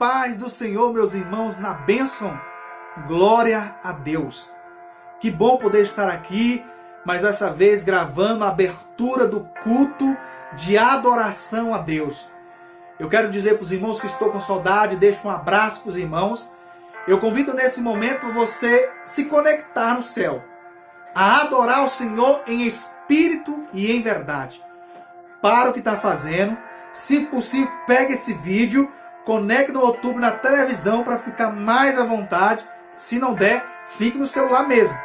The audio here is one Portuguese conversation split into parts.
paz do Senhor, meus irmãos, na bênção. Glória a Deus. Que bom poder estar aqui, mas dessa vez gravando a abertura do culto de adoração a Deus. Eu quero dizer para os irmãos que estou com saudade, deixo um abraço para os irmãos. Eu convido nesse momento você se conectar no céu, a adorar o Senhor em espírito e em verdade. Para o que está fazendo, se possível, pegue esse vídeo, conecte no YouTube, na televisão, para ficar mais à vontade. Se não der, fique no celular mesmo.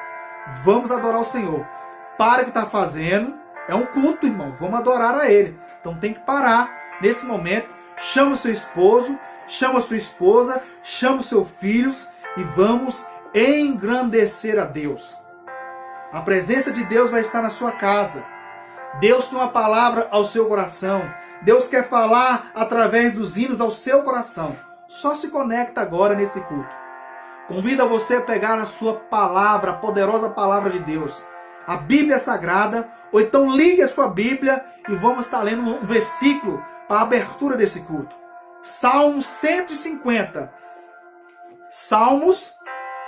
Vamos adorar o Senhor. Para o que está fazendo, é um culto, irmão. Vamos adorar a Ele. Então tem que parar nesse momento. Chama o seu esposo, chama a sua esposa, chama os seus filhos e vamos engrandecer a Deus. A presença de Deus vai estar na sua casa. Deus tem uma palavra ao seu coração. Deus quer falar através dos hinos ao seu coração. Só se conecta agora nesse culto. Convido você a pegar a sua palavra, a poderosa palavra de Deus, a Bíblia Sagrada, ou então ligue a sua Bíblia e vamos estar lendo um versículo para a abertura desse culto. Salmo 150. Salmos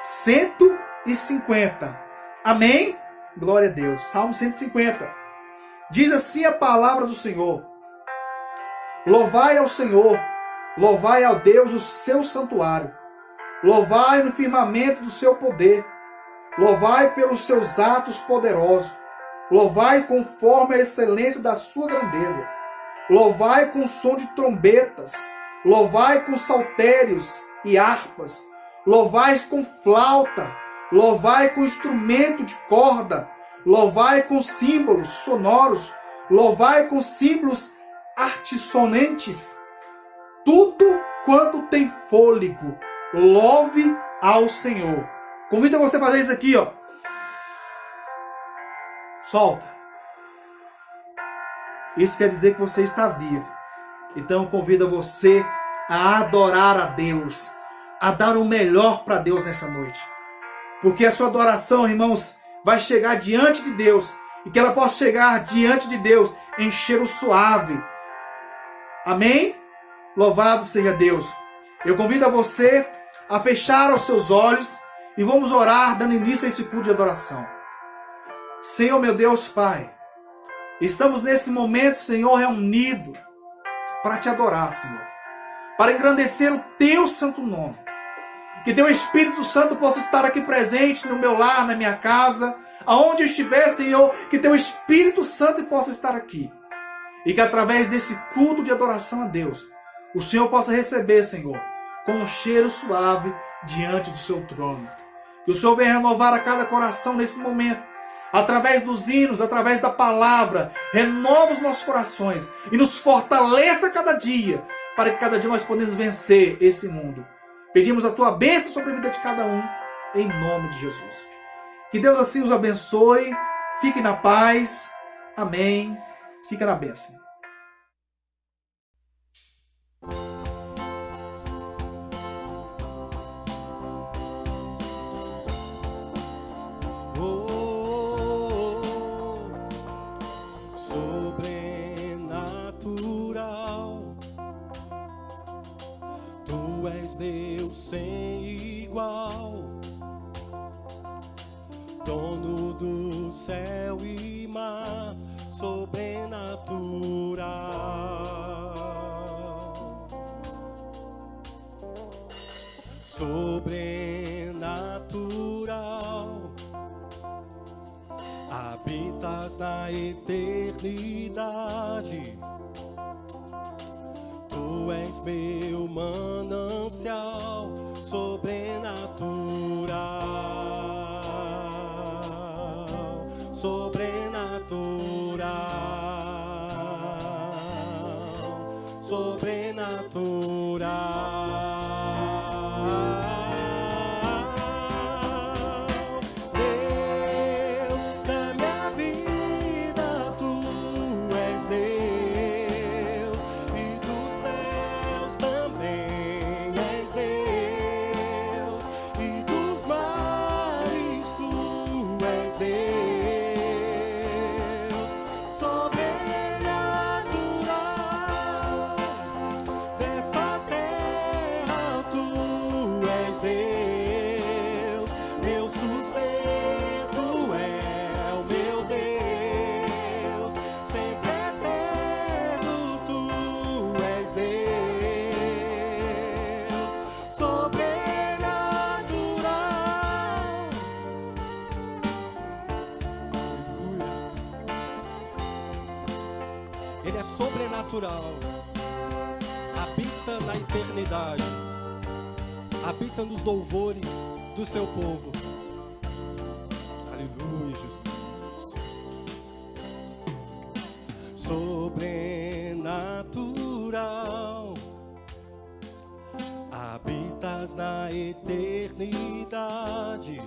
150. Amém? Glória a Deus. Salmo 150. Diz assim a palavra do Senhor: louvai ao Senhor, louvai ao Deus o seu santuário, louvai no firmamento do seu poder, louvai pelos seus atos poderosos, louvai conforme a excelência da sua grandeza, louvai com som de trombetas, louvai com saltérios e harpas, louvai com flauta, louvai com instrumento de corda, louvai com símbolos sonoros, louvai com símbolos artissonantes. Tudo quanto tem fôlego, louve ao Senhor. Convido você a fazer isso aqui, ó. Solta. Isso quer dizer que você está vivo. Então eu convido você a adorar a Deus, a dar o melhor para Deus nessa noite. Porque a sua adoração, irmãos, vai chegar diante de Deus. E que ela possa chegar diante de Deus em cheiro suave. Amém? Louvado seja Deus. Eu convido a você a fechar os seus olhos e vamos orar dando início a esse culto de adoração. Senhor, meu Deus, Pai, estamos nesse momento, Senhor, reunidos para te adorar, Senhor, para engrandecer o teu santo nome. Que teu Espírito Santo possa estar aqui presente no meu lar, na minha casa, aonde eu estiver, Senhor, que teu Espírito Santo possa estar aqui. E que através desse culto de adoração a Deus, o Senhor possa receber, Senhor, com um cheiro suave diante do seu trono. Que o Senhor venha renovar a cada coração nesse momento, através dos hinos, através da palavra, renova os nossos corações e nos fortaleça cada dia, para que cada dia nós possamos vencer esse mundo. Pedimos a tua bênção sobre a vida de cada um, em nome de Jesus. Que Deus assim os abençoe, fiquem na paz, amém, fica na bênção. Deus sem igual, dono do céu e mar, sobrenatural, sobrenatural, habitas na eternidade. Tu és meu manancial sobrenatural, sobrenatural, sobrenatural. Deus da minha vida, tu és Deus, e dos céus também és Deus, e dos mares tu és Deus, sobrenatural, dessa terra. Ele é sobrenatural, habita na eternidade, habita nos louvores do seu povo. Aleluia, Jesus. Sobrenatural, habitas na eternidade.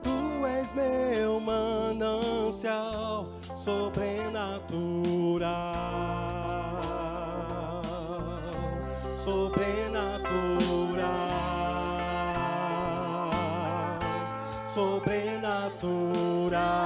Tu és meu manancial sobrenatural, sobrenatural, sobrenatural.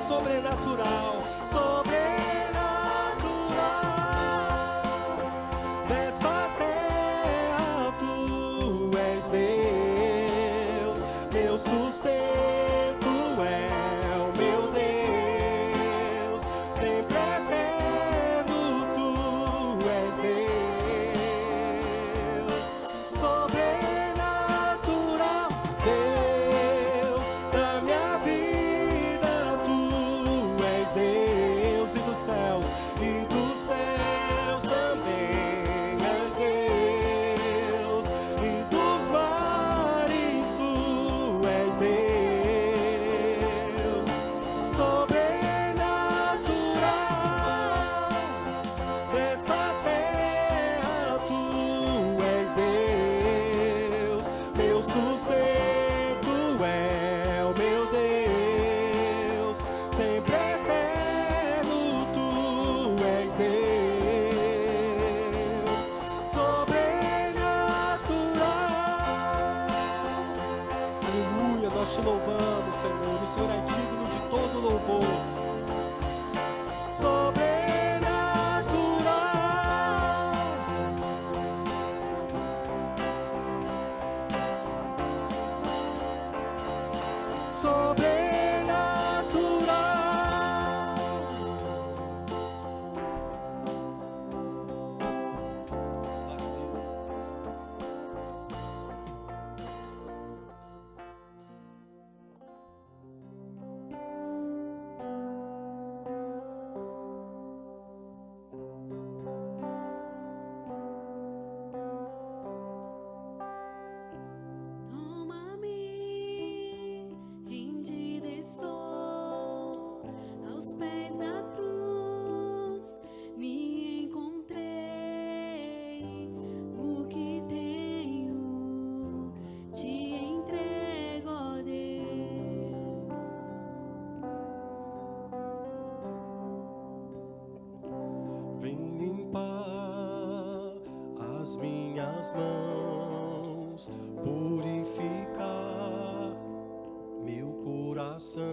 Sobrenatural, sobrenatural, dessa terra tu és Deus, meu sustento é o meu Deus, sempre eterno tu és Deus, sobrenatural, Deus da minha vida. Deus e dos céus também és Deus, e dos mares tu és Deus, sobrenatural, dessa terra tu és Deus, meu sustento é o meu Deus, sempre eterno tu és Deus, sobrenatural. Aleluia, nós te louvamos, Senhor. O Senhor é digno de todo louvor. Mãos, purificar meu coração,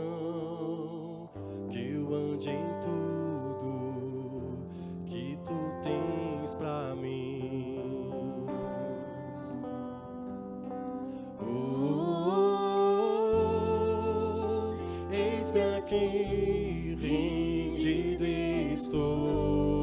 que eu ande em tudo que tu tens pra mim. Eis-me aqui, rendido estou.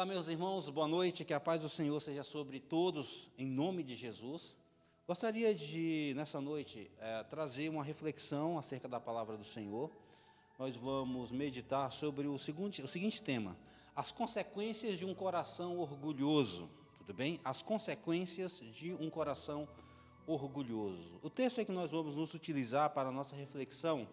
Olá, meus irmãos, boa noite, que a paz do Senhor seja sobre todos, em nome de Jesus. Gostaria de, nessa noite, trazer uma reflexão acerca da palavra do Senhor. Nós vamos meditar sobre o seguinte tema: as consequências de um coração orgulhoso. Tudo bem? As consequências de um coração orgulhoso. O texto é que nós vamos nos utilizar para a nossa reflexão,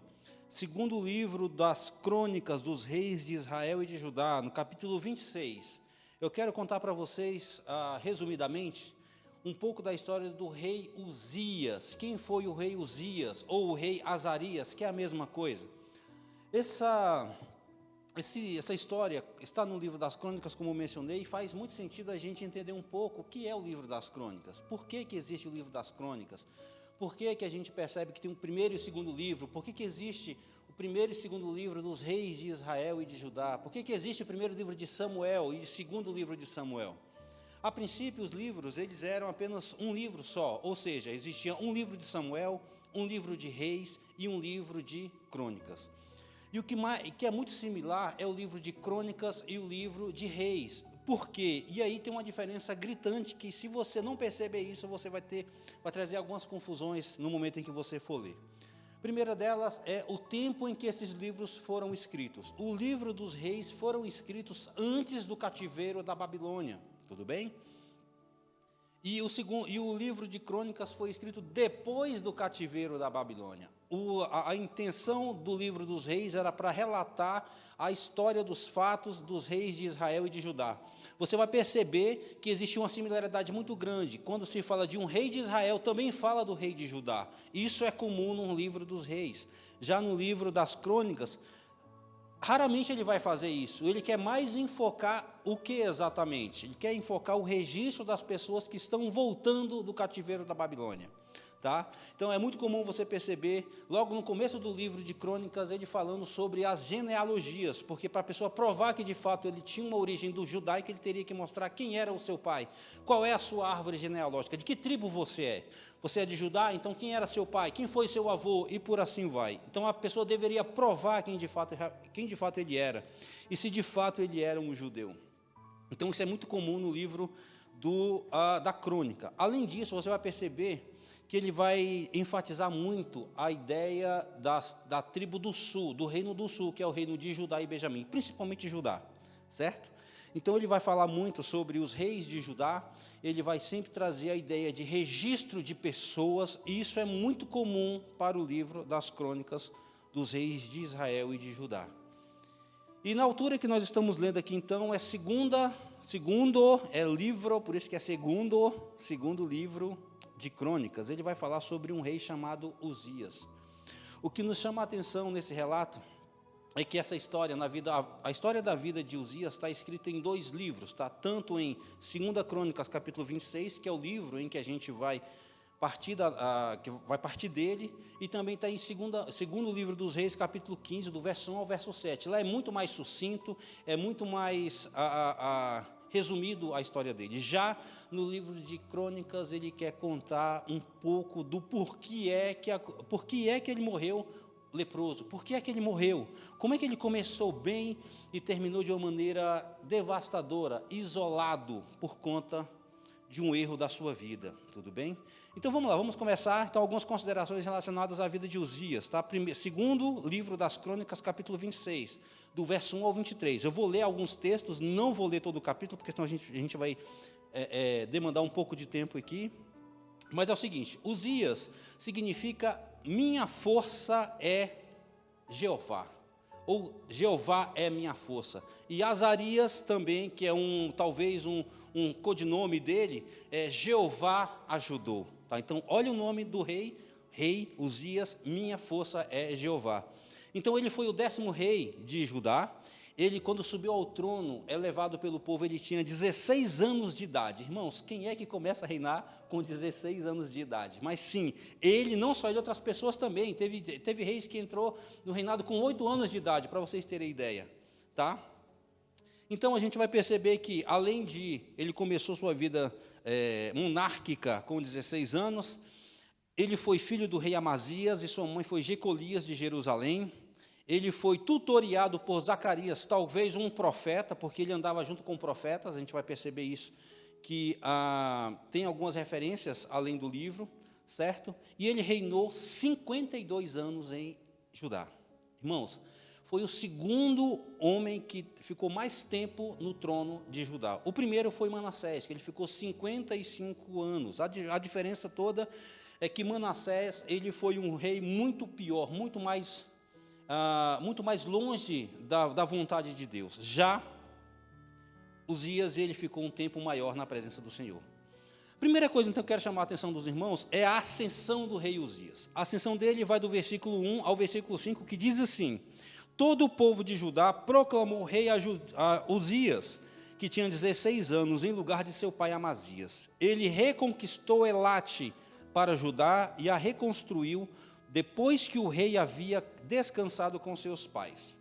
segundo o livro das Crônicas dos Reis de Israel e de Judá, no capítulo 26. Eu quero contar para vocês, resumidamente, um pouco da história do rei Uzias. Quem foi o rei Uzias, ou o rei Azarias, que é a mesma coisa. Essa história está no livro das Crônicas, como eu mencionei, e faz muito sentido a gente entender um pouco o que é o livro das Crônicas. Por que existe o livro das Crônicas? Por que a gente percebe que tem um primeiro e segundo livro? Por que existe o primeiro e segundo livro dos reis de Israel e de Judá? Por que existe o primeiro livro de Samuel e o segundo livro de Samuel? A princípio, os livros eles eram apenas um livro só, ou seja, existia um livro de Samuel, um livro de reis e um livro de crônicas. E o que é muito similar é o livro de crônicas e o livro de reis. Por quê? E aí tem uma diferença gritante que, se você não perceber isso, você vai trazer algumas confusões no momento em que você for ler. A primeira delas é o tempo em que esses livros foram escritos. O livro dos reis foram escritos antes do cativeiro da Babilônia, tudo bem? E o livro de crônicas foi escrito depois do cativeiro da Babilônia. A intenção do livro dos reis era para relatar a história dos fatos dos reis de Israel e de Judá. Você vai perceber que existe uma similaridade muito grande. Quando se fala de um rei de Israel, também fala do rei de Judá. Isso é comum no livro dos reis. Já no livro das crônicas, raramente ele vai fazer isso. Ele quer mais enfocar o que exatamente? Ele quer enfocar o registro das pessoas que estão voltando do cativeiro da Babilônia. Tá? Então é muito comum você perceber, logo no começo do livro de crônicas, ele falando sobre as genealogias, porque para a pessoa provar que de fato ele tinha uma origem do judaico, ele teria que mostrar quem era o seu pai, qual é a sua árvore genealógica, de que tribo você é. Você é de Judá, então quem era seu pai, quem foi seu avô, e por assim vai. Então a pessoa deveria provar quem de fato ele era, e se de fato ele era um judeu. Então isso é muito comum no livro da crônica. Além disso, você vai perceber que ele vai enfatizar muito a ideia da tribo do sul, do reino do sul, que é o reino de Judá e Benjamim, principalmente Judá, certo? Então ele vai falar muito sobre os reis de Judá, ele vai sempre trazer a ideia de registro de pessoas, e isso é muito comum para o livro das crônicas dos reis de Israel e de Judá. E na altura que nós estamos lendo aqui, então, livro, por isso que é segundo livro de crônicas. Ele vai falar sobre um rei chamado Uzias. O que nos chama a atenção nesse relato é que essa história, a história da vida de Uzias está escrita em 2 livros, tá? Tanto em 2 Crônicas, capítulo 26, que é o livro em que a gente vai partir dele, e também está em segundo livro dos Reis, capítulo 15, do verso 1 ao verso 7. Lá é muito mais sucinto, é muito mais resumido a história dele. Já no livro de crônicas, ele quer contar um pouco do porquê é que ele morreu leproso, por que é que ele morreu, como é que ele começou bem e terminou de uma maneira devastadora, isolado por conta de um erro da sua vida, tudo bem? Então vamos lá, vamos começar então algumas considerações relacionadas à vida de Uzias, tá? Segundo livro das Crônicas, capítulo 26, do verso 1 ao 23. Eu vou ler alguns textos, não vou ler todo o capítulo, porque senão a gente vai demandar um pouco de tempo aqui. Mas é o seguinte: Uzias significa minha força é Jeová, ou Jeová é minha força. E Azarias também, que é talvez um codinome dele, é Jeová ajudou. Tá? Então, olha o nome do rei Uzias, minha força é Jeová. Então, ele foi o 10º rei de Judá. Ele, quando subiu ao trono, levado pelo povo, ele tinha 16 anos de idade. Irmãos, quem é que começa a reinar com 16 anos de idade? Mas sim, ele, não só ele, outras pessoas também. Teve reis que entrou no reinado com 8 anos de idade, para vocês terem ideia. Tá? Então, a gente vai perceber que, além de ele começou sua vida monárquica com 16 anos, ele foi filho do rei Amazias e sua mãe foi Jecolias de Jerusalém. ele foi tutoriado por Zacarias, talvez um profeta, porque ele andava junto com profetas, a gente vai perceber isso, que tem algumas referências além do livro, certo? E ele reinou 52 anos em Judá. Irmãos, foi o segundo homem que ficou mais tempo no trono de Judá. O primeiro foi Manassés, que ele ficou 55 anos. A diferença toda é que Manassés, ele foi um rei muito pior, muito mais longe da vontade de Deus. Já Uzias, ele ficou um tempo maior na presença do Senhor. Primeira coisa, então, que eu quero chamar a atenção dos irmãos é a ascensão do rei Uzias. A ascensão dele vai do versículo 1 ao versículo 5, que diz assim: todo o povo de Judá proclamou rei a Uzias, que tinha 16 anos, em lugar de seu pai Amazias. Ele reconquistou Elate para Judá e a reconstruiu depois que o rei havia descansado com seus pais.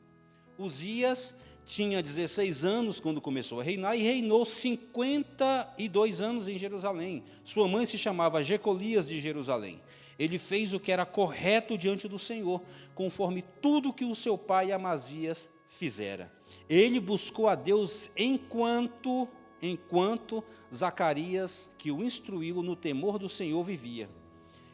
Uzias tinha 16 anos quando começou a reinar e reinou 52 anos em Jerusalém. Sua mãe se chamava Jecolias de Jerusalém. Ele fez o que era correto diante do Senhor, conforme tudo que o seu pai Amazias fizera. Ele buscou a Deus enquanto Zacarias, que o instruiu no temor do Senhor, vivia.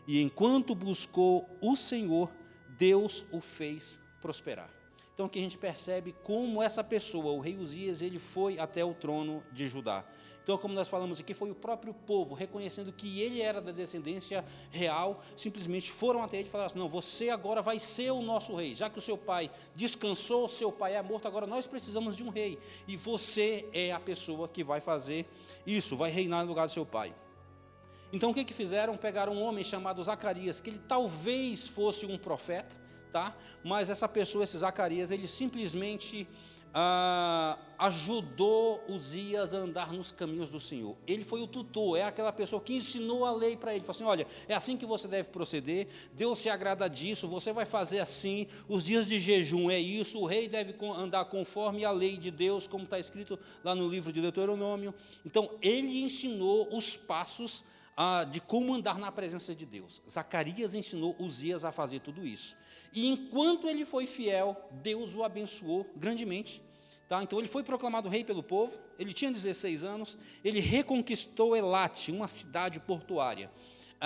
E enquanto buscou o Senhor, Deus o fez prosperar. Então aqui a gente percebe como essa pessoa, o rei Uzias, ele foi até o trono de Judá. Então, como nós falamos aqui, foi o próprio povo, reconhecendo que ele era da descendência real, simplesmente foram até ele e falaram assim: não, você agora vai ser o nosso rei. Já que o seu pai descansou, seu pai é morto, agora nós precisamos de um rei. E você é a pessoa que vai fazer isso, vai reinar no lugar do seu pai. Então, o que fizeram? Pegaram um homem chamado Zacarias, que ele talvez fosse um profeta, tá? Mas essa pessoa, esse Zacarias, ele simplesmente ajudou Uzias a andar nos caminhos do Senhor. Ele foi o tutor, é aquela pessoa que ensinou a lei para ele. Falou assim: olha, é assim que você deve proceder, Deus se agrada disso, você vai fazer assim, os dias de jejum é isso, o rei deve andar conforme a lei de Deus, como está escrito lá no livro de Deuteronômio. Então, ele ensinou os passos de como andar na presença de Deus. Zacarias ensinou Uzias a fazer tudo isso. E enquanto ele foi fiel, Deus o abençoou grandemente. Tá? Então ele foi proclamado rei pelo povo, ele tinha 16 anos, ele reconquistou Elate, uma cidade portuária.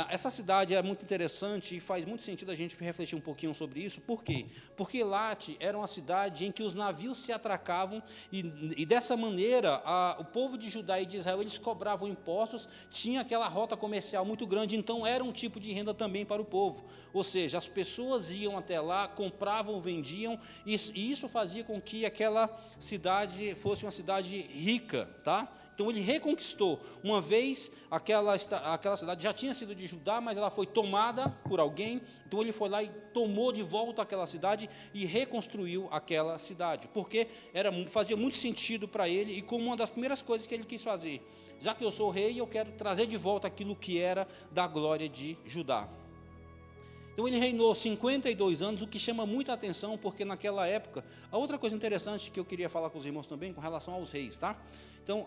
Essa cidade é muito interessante e faz muito sentido a gente refletir um pouquinho sobre isso. Por quê? Porque Elate era uma cidade em que os navios se atracavam e dessa maneira, o povo de Judá e de Israel, eles cobravam impostos, tinha aquela rota comercial muito grande, então era um tipo de renda também para o povo. Ou seja, as pessoas iam até lá, compravam, vendiam, e isso fazia com que aquela cidade fosse uma cidade rica, tá? Então ele reconquistou. Uma vez aquela cidade já tinha sido de Judá, mas ela foi tomada por alguém. Então ele foi lá e tomou de volta aquela cidade e reconstruiu aquela cidade. Porque fazia muito sentido para ele e como uma das primeiras coisas que ele quis fazer. Já que eu sou rei, eu quero trazer de volta aquilo que era da glória de Judá. Então ele reinou 52 anos, o que chama muita atenção, porque naquela época, a outra coisa interessante que eu queria falar com os irmãos também, com relação aos reis, tá? Então,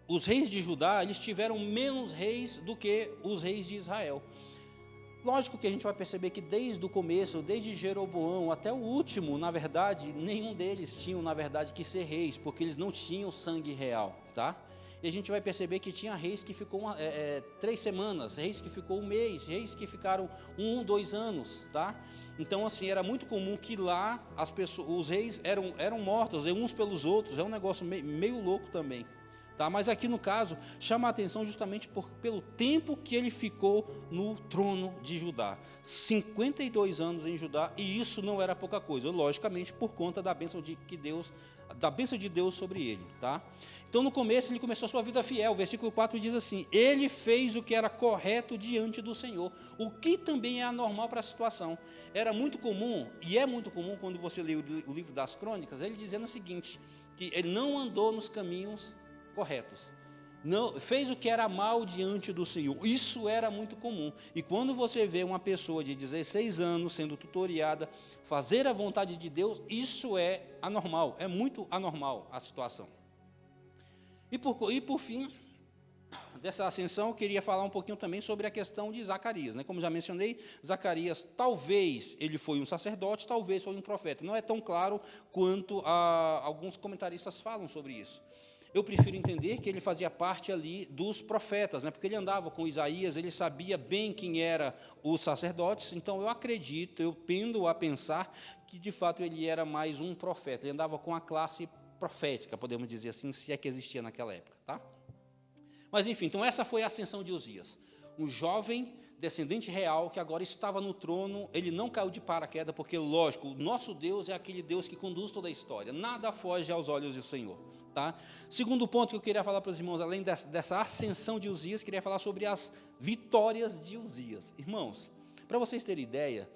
os reis de Judá, eles tiveram menos reis do que os reis de Israel. Lógico que a gente vai perceber que desde o começo, desde Jeroboão até o último, na verdade, nenhum deles tinham, na verdade, que ser reis, porque eles não tinham sangue real, tá? E a gente vai perceber que tinha reis que ficou 3 semanas, reis que ficou 1 mês, reis que ficaram 1, 2 anos, tá? Então, assim, era muito comum que lá os reis eram mortos uns pelos outros, é um negócio meio louco também, tá? Mas aqui no caso, chama a atenção justamente pelo tempo que ele ficou no trono de Judá. 52 anos em Judá, e isso não era pouca coisa, logicamente por conta da bênção de Deus sobre ele, tá? Então no começo ele começou a sua vida fiel. O versículo 4 diz assim: ele fez o que era correto diante do Senhor, o que também é anormal para a situação. Era muito comum, e é muito comum quando você lê o livro das Crônicas, ele dizendo o seguinte, que ele não andou nos caminhos corretos, não, fez o que era mal diante do Senhor. Isso era muito comum. E quando você vê uma pessoa de 16 anos sendo tutoriada, fazer a vontade de Deus, isso é anormal, é muito anormal a situação. E por fim, dessa ascensão, eu queria falar um pouquinho também sobre a questão de Zacarias, né? Como já mencionei, Zacarias, talvez ele foi um sacerdote, talvez foi um profeta. Não é tão claro quanto alguns comentaristas falam sobre isso. Eu prefiro entender que ele fazia parte ali dos profetas, né? Porque ele andava com Isaías, ele sabia bem quem eram os sacerdotes, então eu tendo a pensar que, de fato, ele era mais um profeta, ele andava com a classe profética, podemos dizer assim, se é que existia naquela época, tá? Mas, enfim, então essa foi a ascensão de Uzias, um jovem descendente real que agora estava no trono. Ele não caiu de paraquedas, porque, lógico, o nosso Deus é aquele Deus que conduz toda a história, nada foge aos olhos do Senhor, tá? Segundo ponto que eu queria falar para os irmãos, além dessa ascensão de Uzias, queria falar sobre as vitórias de Uzias. Irmãos, para vocês terem ideia,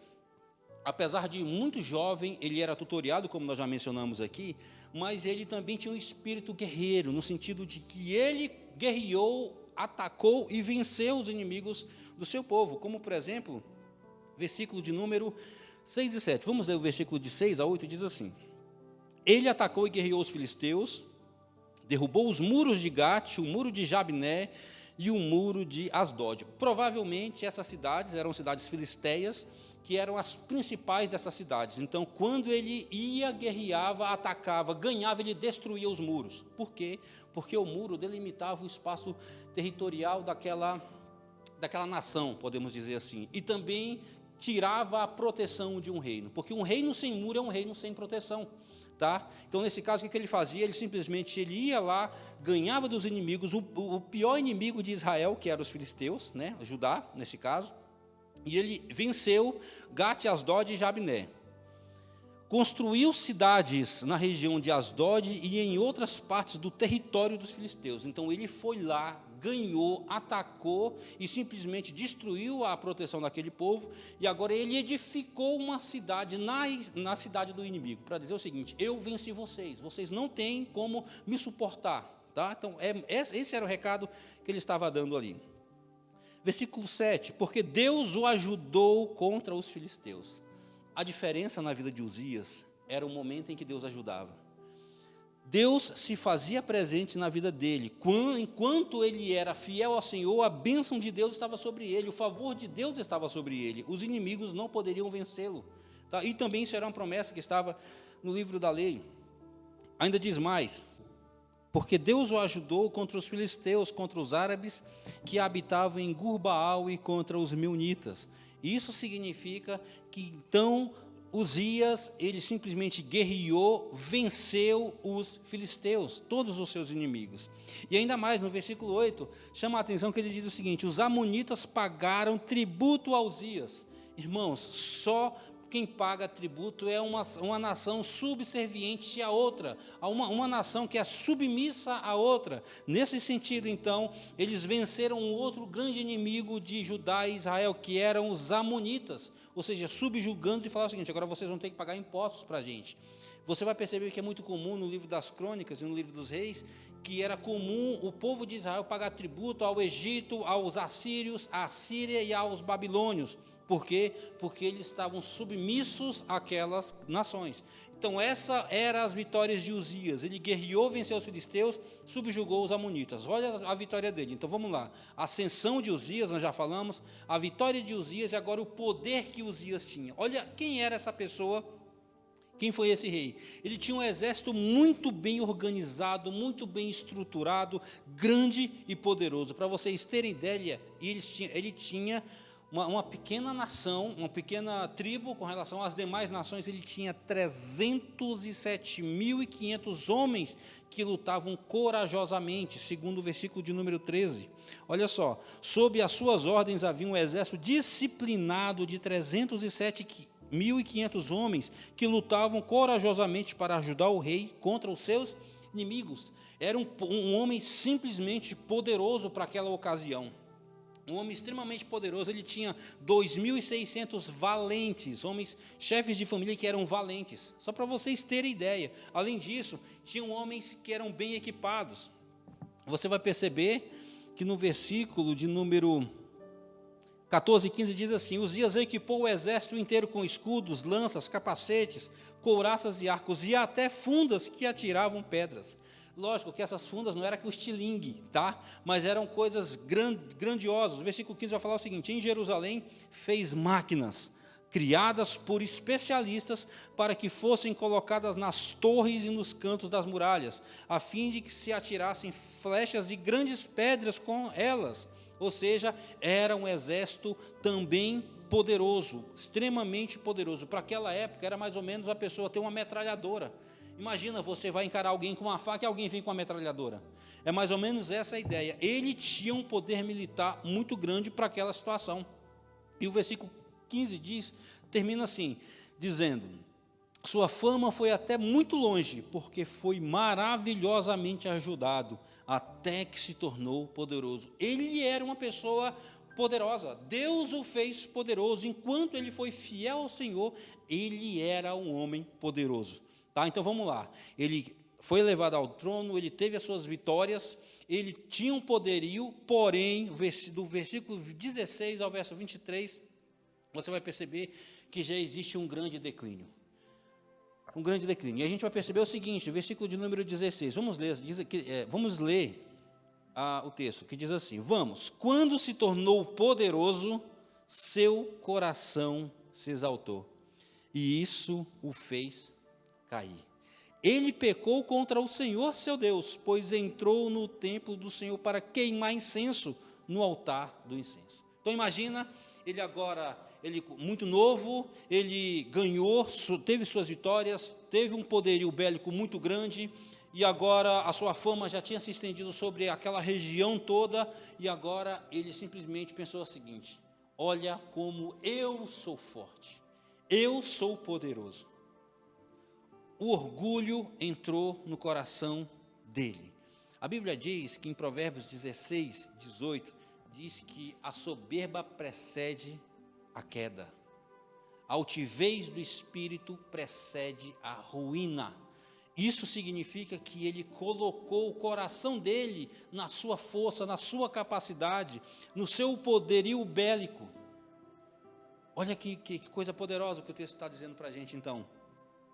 apesar de muito jovem, ele era tutoriado, como nós já mencionamos aqui, mas ele também tinha um espírito guerreiro, no sentido de que ele guerreou, atacou e venceu os inimigos do seu povo, como, por exemplo, versículo de número 6 e 7. Vamos ler o versículo de 6 a 8, diz assim: Ele atacou e guerreou os filisteus, derrubou os muros de Gate, o muro de Jabné e o muro de Asdod. Provavelmente essas cidades eram cidades filisteias, que eram as principais dessas cidades. Então, quando ele ia, guerreava, atacava, ganhava, ele destruía os muros. Por quê? Porque o muro delimitava o espaço territorial daquela nação, podemos dizer assim. E também tirava a proteção de um reino, porque um reino sem muro é um reino sem proteção. Tá? Então, nesse caso, o que ele fazia? Ele simplesmente ia lá, ganhava dos inimigos, o pior inimigo de Israel, que eram os filisteus, né? Judá, nesse caso, e ele venceu Gate, Asdod e Jabné. Construiu cidades na região de Asdod e em outras partes do território dos filisteus. Então, ele foi lá, ganhou, atacou e simplesmente destruiu a proteção daquele povo, e agora ele edificou uma cidade na cidade do inimigo, para dizer o seguinte: eu venci vocês, vocês não têm como me suportar. Tá? Então, esse era o recado que ele estava dando ali. Versículo 7, porque Deus o ajudou contra os filisteus. A diferença na vida de Uzias era o momento em que Deus ajudava. Deus se fazia presente na vida dele. Enquanto ele era fiel ao Senhor, a bênção de Deus estava sobre ele, o favor de Deus estava sobre ele. Os inimigos não poderiam vencê-lo. Tá? E também isso era uma promessa que estava no livro da lei. Ainda diz mais: porque Deus o ajudou contra os filisteus, contra os árabes que habitavam em Gurbaal e contra os meunitas. Isso significa que, então, Uzias, ele simplesmente guerreou, venceu os filisteus, todos os seus inimigos. E ainda mais, no versículo 8, chama a atenção que ele diz o seguinte: os amonitas pagaram tributo a Uzias. Irmãos, só quem paga tributo é uma nação subserviente à outra, uma nação que é submissa à outra. Nesse sentido, então, eles venceram um outro grande inimigo de Judá e Israel, que eram os amonitas, ou seja, subjugando e falaram o seguinte: agora vocês vão ter que pagar impostos para a gente. Você vai perceber que é muito comum no livro das Crônicas e no livro dos Reis, que era comum o povo de Israel pagar tributo ao Egito, aos assírios, à Síria e aos babilônios. Por quê? Porque eles estavam submissos àquelas nações. Então, essa eram as vitórias de Uzias. Ele guerreou, venceu os filisteus, subjugou os amonitas. Olha a vitória dele. Então, vamos lá. A ascensão de Uzias, nós já falamos. A vitória de Uzias e agora o poder que Uzias tinha. Olha quem era essa pessoa. Quem foi esse rei? Ele tinha um exército muito bem organizado, muito bem estruturado, grande e poderoso. Para vocês terem ideia, ele tinha uma pequena nação, uma pequena tribo com relação às demais nações. Ele tinha 307.500 homens que lutavam corajosamente, segundo o versículo de número 13. Olha só, sob as suas ordens havia um exército disciplinado de 307.500 homens que lutavam corajosamente para ajudar o rei contra os seus inimigos. Era um homem simplesmente poderoso para aquela ocasião. Um homem extremamente poderoso. Ele tinha 2.600 valentes, homens, chefes de família que eram valentes. Só para vocês terem ideia. Além disso, tinham homens que eram bem equipados. Você vai perceber que no versículo de número 14 e 15 diz assim: Uzias equipou o exército inteiro com escudos, lanças, capacetes, couraças e arcos, e até fundas que atiravam pedras. Lógico que essas fundas não eram com estilingue, tá? Mas eram coisas grandiosas. O versículo 15 vai falar o seguinte: em Jerusalém fez máquinas, criadas por especialistas, para que fossem colocadas nas torres e nos cantos das muralhas, a fim de que se atirassem flechas e grandes pedras com elas. Ou seja, era um exército também poderoso, extremamente poderoso. Para aquela época, era mais ou menos a pessoa ter uma metralhadora. Imagina, você vai encarar alguém com uma faca e alguém vem com uma metralhadora. É mais ou menos essa a ideia. Ele tinha um poder militar muito grande para aquela situação. E o versículo 15 termina assim, dizendo: sua fama foi até muito longe, porque foi maravilhosamente ajudado, até que se tornou poderoso. Ele era uma pessoa poderosa, Deus o fez poderoso. Enquanto ele foi fiel ao Senhor, ele era um homem poderoso. Tá? Então vamos lá, ele foi levado ao trono, ele teve as suas vitórias, ele tinha um poderio, porém, do versículo 16 ao verso 23, você vai perceber que já existe um grande declínio. Um grande declínio. E a gente vai perceber o seguinte, versículo de número 16, vamos ler o texto, que diz assim: vamos, quando se tornou poderoso, seu coração se exaltou, e isso o fez cair. Ele pecou contra o Senhor seu Deus, pois entrou no templo do Senhor para queimar incenso no altar do incenso. Então imagina, ele muito novo, ele ganhou, teve suas vitórias, teve um poderio bélico muito grande, e agora a sua fama já tinha se estendido sobre aquela região toda, e agora ele simplesmente pensou o seguinte: olha como eu sou forte, eu sou poderoso. O orgulho entrou no coração dele. A Bíblia diz que em Provérbios 16, 18, diz que a soberba precede a queda. A altivez do espírito precede a ruína. Isso significa que ele colocou o coração dele na sua força, na sua capacidade, no seu poderio bélico. Olha que coisa poderosa que o texto está dizendo para a gente então.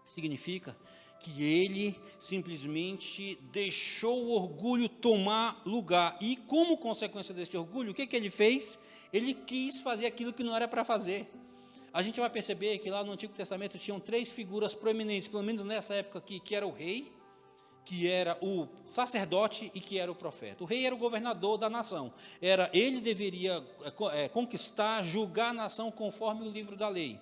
Significa que ele simplesmente deixou o orgulho tomar lugar. E como consequência desse orgulho, o que ele fez? Ele quis fazer aquilo que não era para fazer. A gente vai perceber que lá no Antigo Testamento tinham 3 figuras proeminentes, pelo menos nessa época aqui, que era o rei, que era o sacerdote e que era o profeta. O rei era o governador da nação. Ele deveria conquistar, julgar a nação conforme o livro da lei.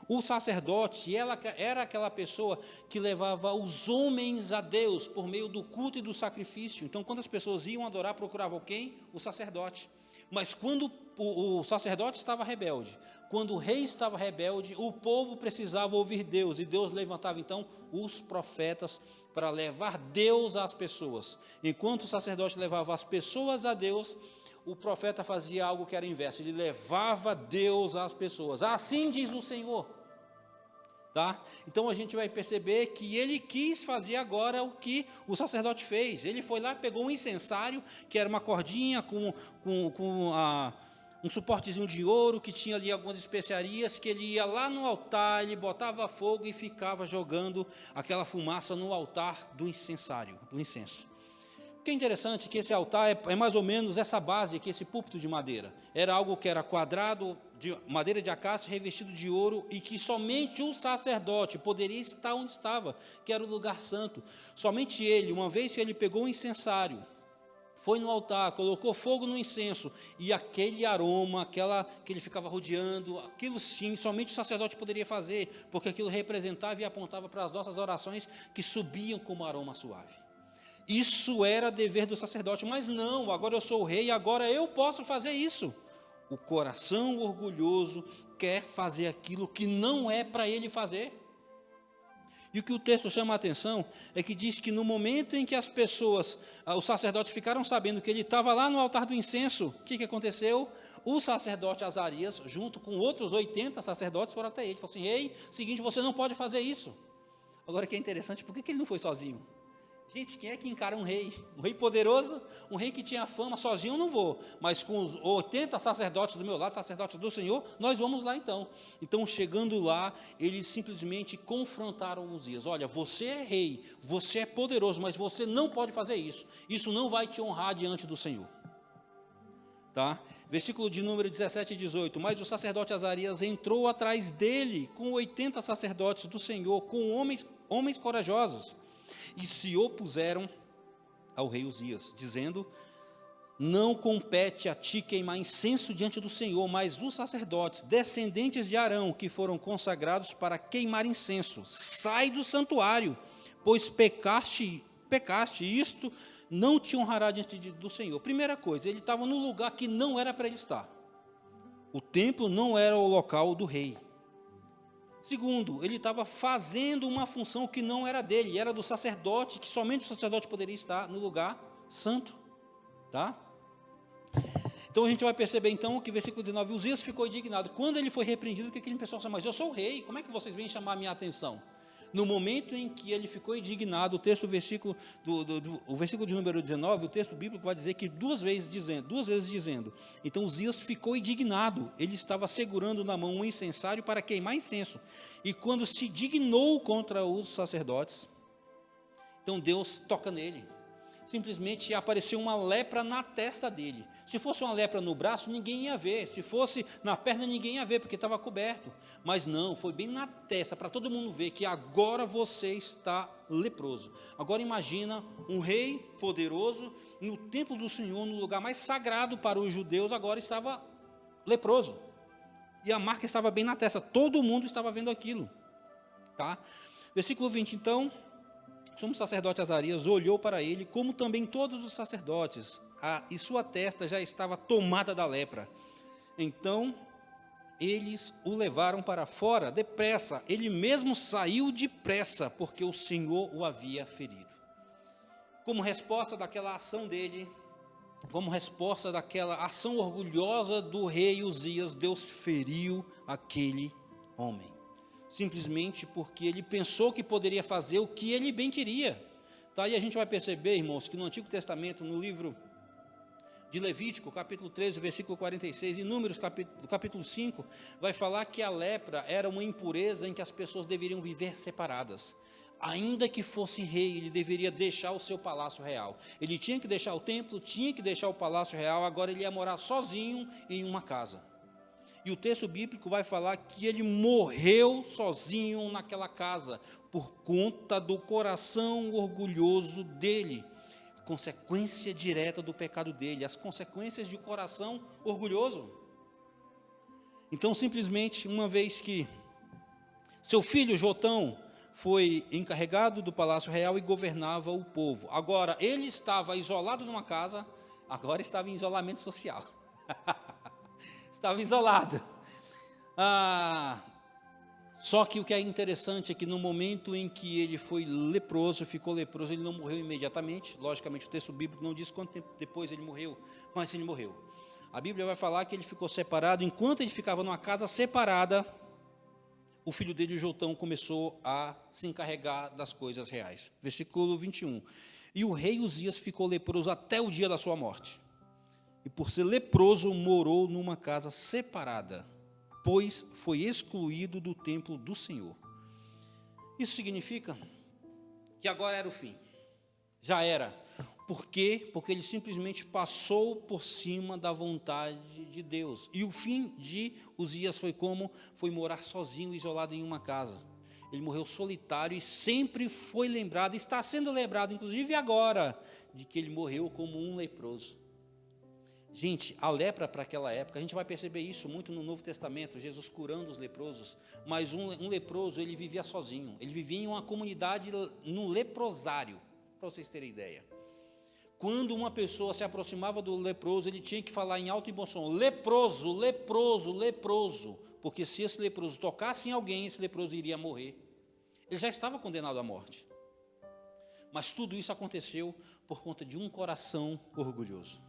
O sacerdote era aquela pessoa que levava os homens a Deus por meio do culto e do sacrifício. Então, quando as pessoas iam adorar, procuravam quem? O sacerdote. Mas quando o sacerdote estava rebelde, quando o rei estava rebelde, o povo precisava ouvir Deus, e Deus levantava então os profetas para levar Deus às pessoas. Enquanto o sacerdote levava as pessoas a Deus, o profeta fazia algo que era inverso, ele levava Deus às pessoas. Assim diz o Senhor. Tá? Então a gente vai perceber que ele quis fazer agora o que o sacerdote fez. Ele foi lá, pegou um incensário, que era uma cordinha com um suportezinho de ouro, que tinha ali algumas especiarias, que ele ia lá no altar, ele botava fogo e ficava jogando aquela fumaça no altar do incensário, do incenso. O que é interessante é que esse altar é mais ou menos essa base aqui, esse púlpito de madeira. Era algo que era quadrado, de madeira de acácia, revestido de ouro, e que somente o sacerdote poderia estar onde estava, que era o lugar santo. Somente ele, uma vez que ele pegou o incensário, foi no altar, colocou fogo no incenso, e aquele aroma, que ele ficava rodeando, aquilo sim, somente o sacerdote poderia fazer, porque aquilo representava e apontava para as nossas orações, que subiam como aroma suave. Isso era dever do sacerdote, mas não, agora eu sou o rei, agora eu posso fazer isso. O coração orgulhoso quer fazer aquilo que não é para ele fazer. E o que o texto chama a atenção é que diz que no momento em que as pessoas, os sacerdotes ficaram sabendo que ele estava lá no altar do incenso, o que aconteceu? O sacerdote Azarias, junto com outros 80 sacerdotes, foram até ele. Falou assim: rei, seguinte, você não pode fazer isso. Agora que é interessante, por que ele não foi sozinho? Gente, quem é que encara um rei? Um rei poderoso, um rei que tinha fama, sozinho eu não vou, mas com os 80 sacerdotes do meu lado, sacerdotes do Senhor, nós vamos lá então. Então, chegando lá, eles simplesmente confrontaram Uzias. Olha, você é rei, você é poderoso, mas você não pode fazer isso. Isso não vai te honrar diante do Senhor. Tá? Versículo de número 17 e 18. Mas o sacerdote Azarias entrou atrás dele com 80 sacerdotes do Senhor, com homens corajosos, e se opuseram ao rei Uzias, dizendo: não compete a ti queimar incenso diante do Senhor, mas os sacerdotes, descendentes de Arão, que foram consagrados para queimar incenso, sai do santuário, pois pecaste, isto não te honrará diante do Senhor. Primeira coisa, ele estava no lugar que não era para ele estar. O templo não era o local do rei. Segundo, ele estava fazendo uma função que não era dele, era do sacerdote, que somente o sacerdote poderia estar no lugar santo. Tá? Então a gente vai perceber então que versículo 19, Uzias ficou indignado. Quando ele foi repreendido, que aquele pessoal disse: mas eu sou o rei, como é que vocês vêm chamar a minha atenção? No momento em que ele ficou indignado, o versículo de número 19, o texto bíblico vai dizer que duas vezes dizendo. Então Uzias ficou indignado, ele estava segurando na mão um incensário para queimar incenso. E quando se dignou contra os sacerdotes, então Deus toca nele. Simplesmente apareceu uma lepra na testa dele. Se fosse uma lepra no braço, ninguém ia ver. Se fosse na perna, ninguém ia ver, porque estava coberto. Mas não, foi bem na testa, para todo mundo ver que agora você está leproso. Agora imagina um rei poderoso, no templo do Senhor, no lugar mais sagrado para os judeus, agora estava leproso. E a marca estava bem na testa, todo mundo estava vendo aquilo. Tá? Versículo 20, então... O sumo sacerdote Azarias olhou para ele, como também todos os sacerdotes, e sua testa já estava tomada da lepra. Então, eles o levaram para fora depressa. Ele mesmo saiu depressa, porque o Senhor o havia ferido. Como resposta daquela ação dele, como resposta daquela ação orgulhosa do rei Uzias, Deus feriu aquele homem. Simplesmente porque ele pensou que poderia fazer o que ele bem queria. Tá? E a gente vai perceber, irmãos, que no Antigo Testamento, no livro de Levítico, capítulo 13, versículo 46, e Números, capítulo 5, vai falar que a lepra era uma impureza em que as pessoas deveriam viver separadas. Ainda que fosse rei, ele deveria deixar o seu palácio real. Ele tinha que deixar o templo, tinha que deixar o palácio real, agora ele ia morar sozinho em uma casa. E o texto bíblico vai falar que ele morreu sozinho naquela casa, por conta do coração orgulhoso dele. A consequência direta do pecado dele, as consequências de coração orgulhoso. Então, simplesmente, uma vez que seu filho Jotão foi encarregado do palácio real e governava o povo. Agora, ele estava isolado numa casa, agora estava em isolamento social. Estava isolado. Só que o que é interessante é que no momento em que ele foi leproso, ficou leproso, ele não morreu imediatamente. Logicamente o texto bíblico não diz quanto tempo depois ele morreu, mas ele morreu. A Bíblia vai falar que ele ficou separado. Enquanto ele ficava numa casa separada, o filho dele, Jotão, começou a se encarregar das coisas reais. Versículo 21. E o rei Uzias ficou leproso até o dia da sua morte. E por ser leproso, morou numa casa separada, pois foi excluído do templo do Senhor. Isso significa que agora era o fim. Já era. Por quê? Porque ele simplesmente passou por cima da vontade de Deus. E o fim de Uzias foi como? Foi morar sozinho, isolado em uma casa. Ele morreu solitário e sempre foi lembrado, está sendo lembrado, inclusive agora, de que ele morreu como um leproso. Gente, a lepra para aquela época, a gente vai perceber isso muito no Novo Testamento, Jesus curando os leprosos, mas um leproso, ele vivia sozinho, ele vivia em uma comunidade, no leprosário, para vocês terem ideia. Quando uma pessoa se aproximava do leproso, ele tinha que falar em alto e bom som: leproso, leproso, leproso, porque se esse leproso tocasse em alguém, esse leproso iria morrer. Ele já estava condenado à morte. Mas tudo isso aconteceu por conta de um coração orgulhoso.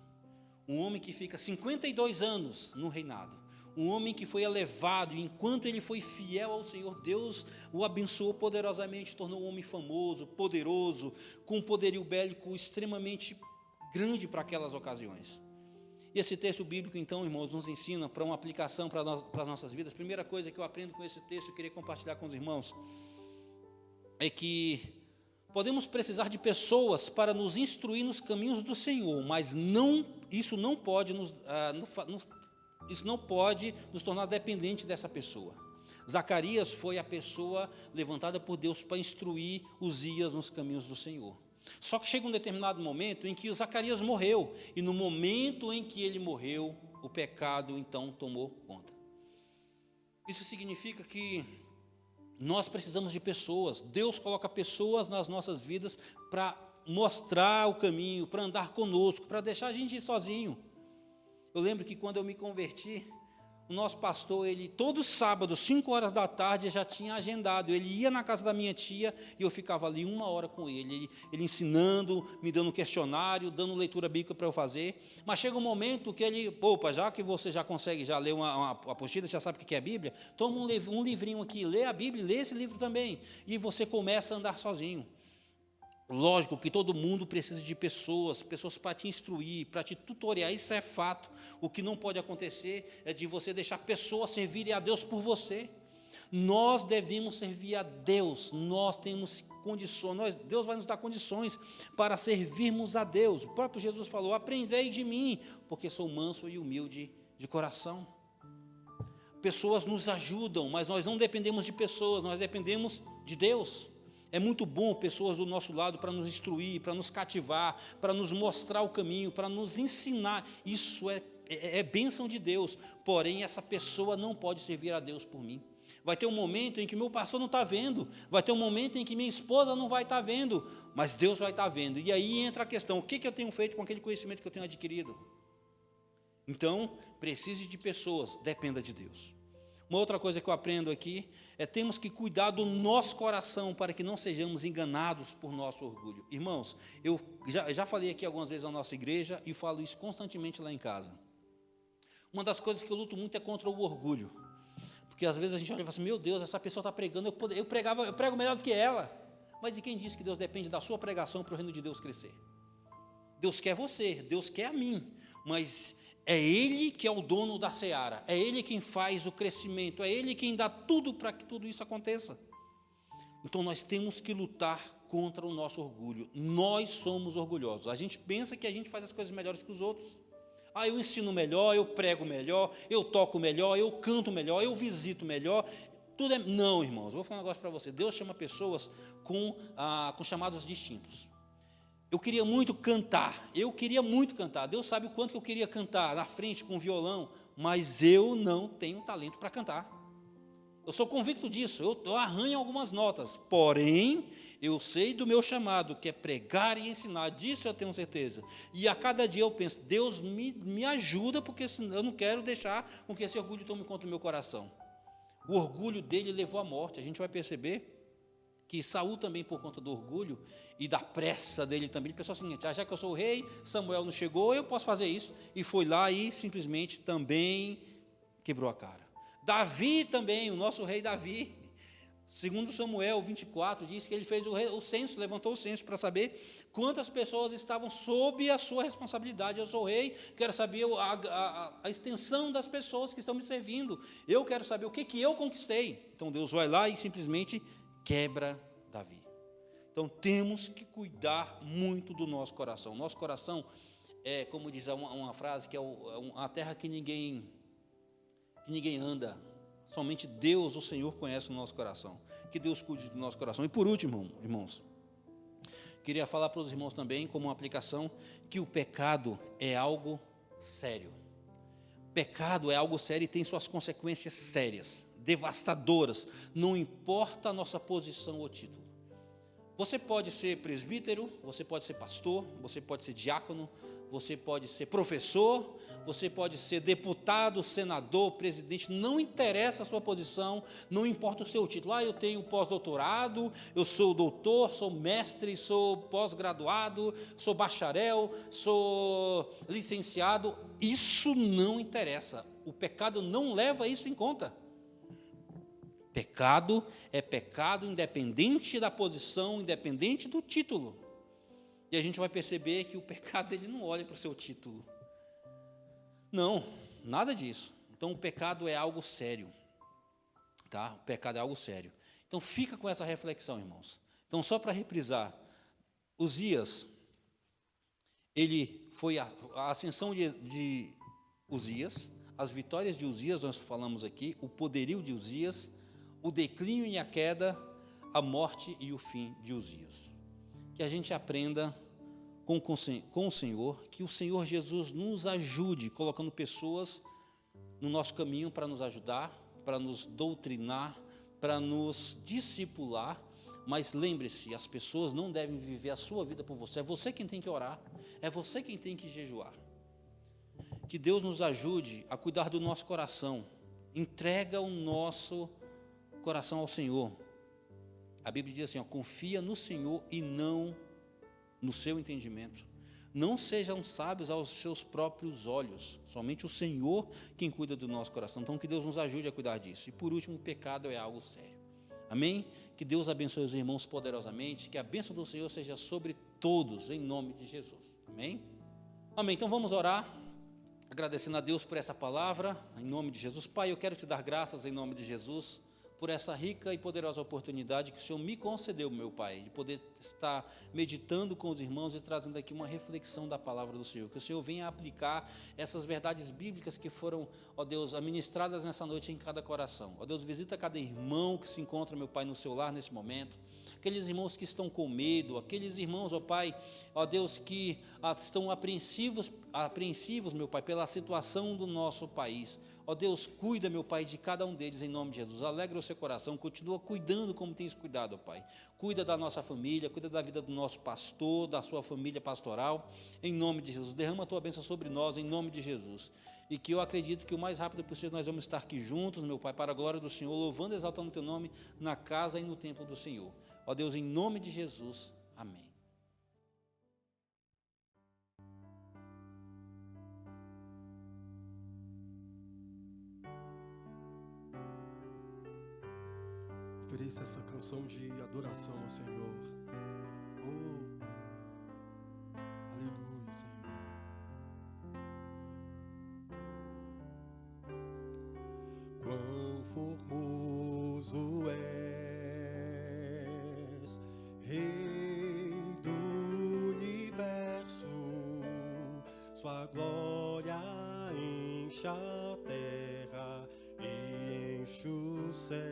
Um homem que fica 52 anos no reinado. um homem que foi elevado, e enquanto ele foi fiel ao Senhor, Deus o abençoou poderosamente, tornou um homem famoso, poderoso, com um poderio bélico extremamente grande para aquelas ocasiões. E esse texto bíblico, então, irmãos, nos ensina para uma aplicação para as nossas vidas. Primeira coisa que eu aprendo com esse texto, eu queria compartilhar com os irmãos, é que podemos precisar de pessoas para nos instruir nos caminhos do Senhor, mas isso não pode nos tornar dependente dessa pessoa. Zacarias foi a pessoa levantada por Deus para instruir Uzias nos caminhos do Senhor. Só que chega um determinado momento em que Zacarias morreu, e no momento em que ele morreu, o pecado então tomou conta. Isso significa que nós precisamos de pessoas. Deus coloca pessoas nas nossas vidas para mostrar o caminho, para andar conosco, para deixar a gente ir sozinho. Eu lembro que quando eu me converti, o nosso pastor, ele todo sábado, 5 horas da tarde, já tinha agendado. Ele ia na casa da minha tia e eu ficava ali 1 hora com ele ensinando, me dando um questionário, dando leitura bíblica para eu fazer. Mas chega um momento que ele, opa, já que você já consegue já ler uma apostila, já sabe o que é a Bíblia, toma um livrinho aqui, lê a Bíblia, lê esse livro também. E você começa a andar sozinho. Lógico que todo mundo precisa de pessoas para te instruir, para te tutoriar, isso é fato. O que não pode acontecer é de você deixar pessoas servirem a Deus por você. Nós devemos servir a Deus, nós temos condições, Deus vai nos dar condições para servirmos a Deus. O próprio Jesus falou: aprendei de mim, porque sou manso e humilde de coração. Pessoas nos ajudam, mas nós não dependemos de pessoas, nós dependemos de Deus. É muito bom pessoas do nosso lado para nos instruir, para nos cativar, para nos mostrar o caminho, para nos ensinar. Isso é bênção de Deus, porém essa pessoa não pode servir a Deus por mim. Vai ter um momento em que meu pastor não está vendo, vai ter um momento em que minha esposa não vai estar vendo, mas Deus vai estar vendo. E aí entra a questão: o que eu tenho feito com aquele conhecimento que eu tenho adquirido? Então, precise de pessoas, dependa de Deus. Uma outra coisa que eu aprendo aqui é temos que cuidar do nosso coração para que não sejamos enganados por nosso orgulho. Irmãos, eu já falei aqui algumas vezes na nossa igreja e falo isso constantemente lá em casa. Uma das coisas que eu luto muito é contra o orgulho. Porque às vezes a gente olha e fala assim: meu Deus, essa pessoa está pregando, eu prego melhor do que ela. Mas e quem disse que Deus depende da sua pregação para o reino de Deus crescer? Deus quer você, Deus quer a mim, mas é Ele que é o dono da seara, é Ele quem faz o crescimento, é Ele quem dá tudo para que tudo isso aconteça. Então nós temos que lutar contra o nosso orgulho. Nós somos orgulhosos. A gente pensa que a gente faz as coisas melhores que os outros. Eu ensino melhor, eu prego melhor, eu toco melhor, eu canto melhor, eu visito melhor. Tudo é... Não, irmãos, eu vou falar um negócio para você. Deus chama pessoas com chamados distintos. Eu queria muito cantar. Deus sabe o quanto que eu queria cantar na frente com violão, mas eu não tenho talento para cantar. Eu sou convicto disso, eu arranho algumas notas, porém, eu sei do meu chamado, que é pregar e ensinar, disso eu tenho certeza. E a cada dia eu penso: Deus me ajuda, porque senão eu não quero deixar com que esse orgulho tome conta do meu coração. O orgulho dele levou à morte. A gente vai perceber que Saul também, por conta do orgulho e da pressa dele também, ele pensou o seguinte: já que eu sou o rei, Samuel não chegou, eu posso fazer isso. E foi lá e simplesmente também quebrou a cara. Davi também, o nosso rei Davi, segundo Samuel 24, diz que ele fez o censo, levantou o censo para saber quantas pessoas estavam sob a sua responsabilidade. Eu sou o rei, quero saber a extensão das pessoas que estão me servindo. Eu quero saber o que eu conquistei. Então Deus vai lá e simplesmente quebra Davi. Então temos que cuidar muito do nosso coração. Nosso coração é, como diz uma frase, que é uma terra que ninguém anda. Somente Deus, o Senhor, conhece o nosso coração. Que Deus cuide do nosso coração. E por último, irmãos, queria falar para os irmãos também, como uma aplicação, que o pecado é algo sério. Pecado é algo sério e tem suas consequências sérias, devastadoras, não importa a nossa posição ou título. Você pode ser presbítero, você pode ser pastor, você pode ser diácono, você pode ser professor, você pode ser deputado, senador, presidente, não interessa a sua posição, não importa o seu título. Eu tenho pós-doutorado, eu sou doutor, sou mestre, sou pós-graduado, sou bacharel, sou licenciado. Isso não interessa. O pecado não leva isso em conta. Pecado é pecado independente da posição, independente do título. E a gente vai perceber que o pecado ele não olha para o seu título. Não, nada disso. Então o pecado é algo sério. Tá? O pecado é algo sério. Então fica com essa reflexão, irmãos. Então só para reprisar, Uzias, ele foi a ascensão de Uzias, as vitórias de Uzias, nós falamos aqui, o poderio de Uzias, o declínio e a queda, a morte e o fim de Uzias. Que a gente aprenda com o Senhor, que o Senhor Jesus nos ajude, colocando pessoas no nosso caminho para nos ajudar, para nos doutrinar, para nos discipular, mas lembre-se, as pessoas não devem viver a sua vida por você, é você quem tem que orar, é você quem tem que jejuar. Que Deus nos ajude a cuidar do nosso coração, entrega o nosso coração ao Senhor. A Bíblia diz assim, confia no Senhor e não no seu entendimento. Não sejam sábios aos seus próprios olhos, somente o Senhor quem cuida do nosso coração. Então que Deus nos ajude a cuidar disso. E por último, o pecado é algo sério. Amém? Que Deus abençoe os irmãos poderosamente, que a bênção do Senhor seja sobre todos, em nome de Jesus. Amém? Amém. Então vamos orar, agradecendo a Deus por essa palavra, em nome de Jesus. Pai, eu quero te dar graças em nome de Jesus, por essa rica e poderosa oportunidade que o Senhor me concedeu, meu Pai, de poder estar meditando com os irmãos e trazendo aqui uma reflexão da palavra do Senhor. Que o Senhor venha aplicar essas verdades bíblicas que foram, ó Deus, administradas nessa noite em cada coração. Ó Deus, visita cada irmão que se encontra, meu Pai, no seu lar nesse momento. Aqueles irmãos que estão com medo, aqueles irmãos, ó Pai, ó Deus, que estão apreensivos, meu Pai, pela situação do nosso país. Ó Deus, cuida, meu Pai, de cada um deles em nome de Jesus. Alegra o seu coração, continua cuidando como tens cuidado, ó Pai. Cuida da nossa família, cuida da vida do nosso pastor, da sua família pastoral, em nome de Jesus. Derrama a tua bênção sobre nós, em nome de Jesus. E que eu acredito que o mais rápido possível nós vamos estar aqui juntos, meu Pai, para a glória do Senhor, louvando e exaltando o teu nome na casa e no templo do Senhor. Ó Deus, em nome de Jesus. Amém. Ofereça essa canção de adoração ao Senhor. Oh, aleluia, Senhor. Quão formoso és, Rei do universo, sua glória enche a terra e enche os céus.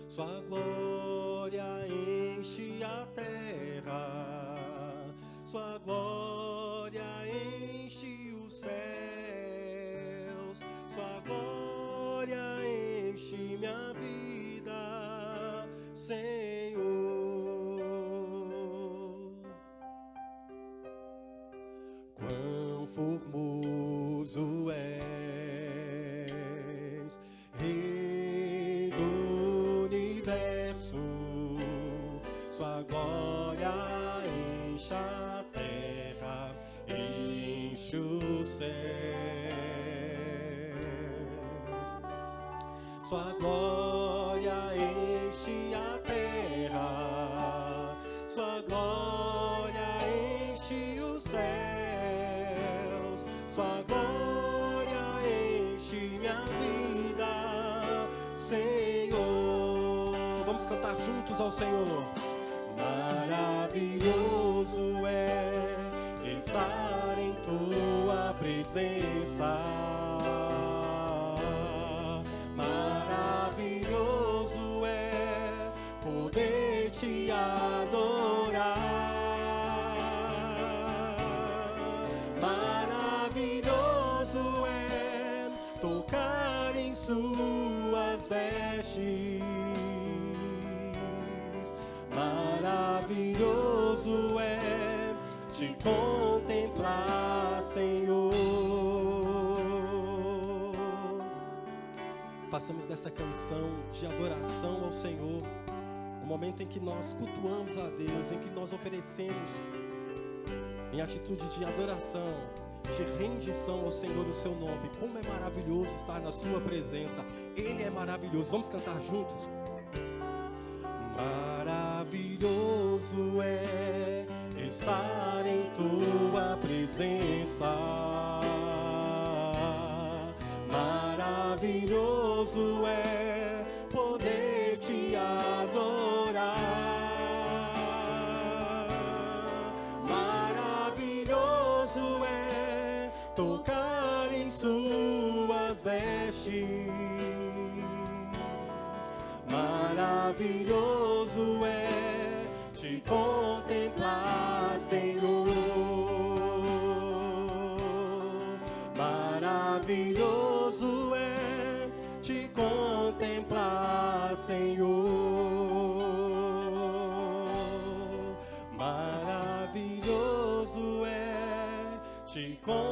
Sua glória enche a terra, sua glória enche os céus, sua glória enche minha vida, Senhor. Quão formoso és, Rei do universo, sua glória enche a terra e enche os céus. Sua glória enche a terra, sua glória enche os céus, sua glória enche minha vida, Senhor. Vamos cantar juntos ao Senhor. Maravilhoso é estar em tua presença. Maravilhoso é poder te adorar. Maravilhoso é tocar em suas vestes. te contemplar, Senhor. Passamos dessa canção de adoração ao Senhor, o momento em que nós cultuamos a Deus, em que nós oferecemos em atitude de adoração, de rendição ao Senhor o seu nome. Como é maravilhoso estar na sua presença, Ele é maravilhoso. Vamos cantar juntos? Maravilhoso é estar em tua presença, maravilhoso é poder te adorar, maravilhoso é tocar em suas vestes, maravilhoso é te contemplar, Senhor. Maravilhoso é te contemplar, Senhor. Maravilhoso é te contemplar.